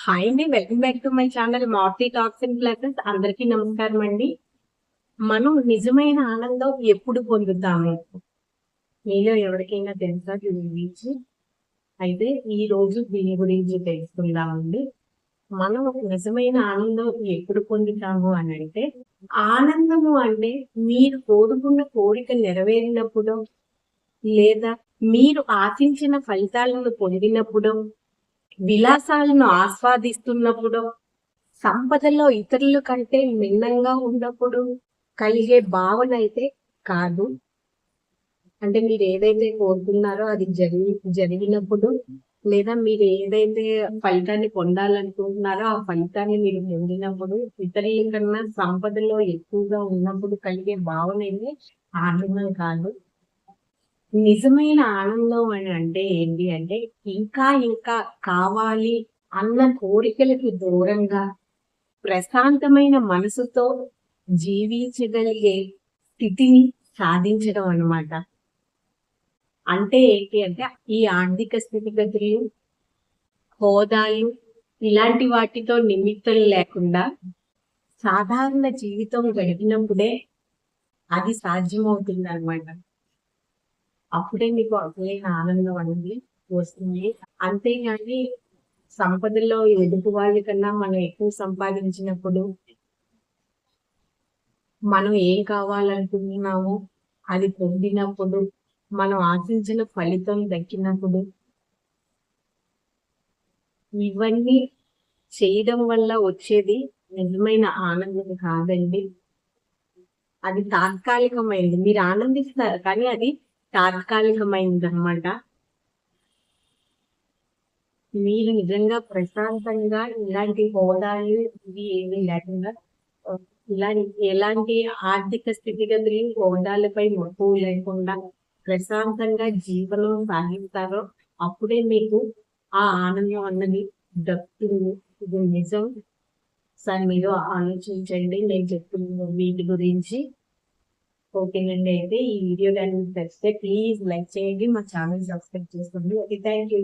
Hi అండి, welcome back to my channel Marthi talks and classes. అందరికీ నమస్కారం అండి. మనం నిజమైన ఆనందం ఎప్పుడు పొందుతాము? మీలో ఎవరికైనా తెలుసా దీని గురించి? అయితే ఈ రోజు దీని గురించి తెలుసుకుందామండి. మనం నిజమైన ఆనందం ఎప్పుడు పొందుతాము అని అంటే, ఆనందము అంటే మీరు కోరుకున్న కోరిక నెరవేరినప్పుడు, లేదా మీరు ఆశించిన ఫలితాలను పొందినప్పుడు, విలాసాలను ఆస్వాదిస్తున్నప్పుడు, సంపదలో ఇతరుల కంటే భిన్నంగా ఉన్నప్పుడు కలిగే భావన అయితే కాదు. అంటే మీరు ఏదైతే కోరుకున్నారో అది జరిగినప్పుడు, లేదా మీరు ఏదైతే ఫలితాన్ని పొందాలనుకుంటున్నారో ఆ ఫలితాన్ని మీరు పొందినప్పుడు, ఇతరుల కన్నా సంపదలో ఎక్కువగా ఉన్నప్పుడు కలిగే భావన అయితే ఆనందం కాదు. నిజమైన ఆనందం అని అంటే ఏంటి అంటే, ఇంకా ఇంకా కావాలి అన్న కోరికలకు దూరంగా ప్రశాంతమైన మనసుతో జీవించగలిగే స్థితిని సాధించడం అన్నమాట. అంటే ఏంటి అంటే, ఈ ఆర్థిక స్థితిగతులు, హోదాలు ఇలాంటి వాటితో నిమిత్తం లేకుండా సాధారణ జీవితం గడిపినప్పుడే అది సాధ్యమవుతుంది అనమాట. అప్పుడే మీకు అసలైన ఆనందం అనేది వస్తుంది. అంతేగాని సంపదలో ఎదుటి వాళ్ళ కన్నా మనం ఎక్కువ సంపాదించినప్పుడు, మనం ఏం కావాలనుకుంటున్నామో అది పొందినప్పుడు, మనం ఆశించిన ఫలితం దక్కినప్పుడు, ఇవన్నీ చేయడం వల్ల వచ్చేది నిజమైన ఆనందం కాదండి. అది తాత్కాలికమైంది. మీరు ఆనందిస్తారు కానీ అది తాత్కాలికమైంది అనమాట. మీరు నిజంగా ప్రశాంతంగా ఇలాంటి హోదాలు ఇవి ఏమీ లేకుండా ఇలా ఎలాంటి ఆర్థిక స్థితిగతులు హోదాలపై మక్కువ లేకుండా ప్రశాంతంగా జీవనం సాగిస్తారో అప్పుడే మీకు ఆ ఆనందం అన్నది దక్కుతుంది. ఇది నిజం. సార్ మీరు ఆలోచించండి నేను చెప్తున్న వీటి గురించి. ఓకేనండి. అయితే ఈ వీడియో కానీ నచ్చితే ప్లీజ్ లైక్ చేయండి, మా ఛానల్ సబ్స్క్రైబ్ చేసుకోండి. Okay, thank you.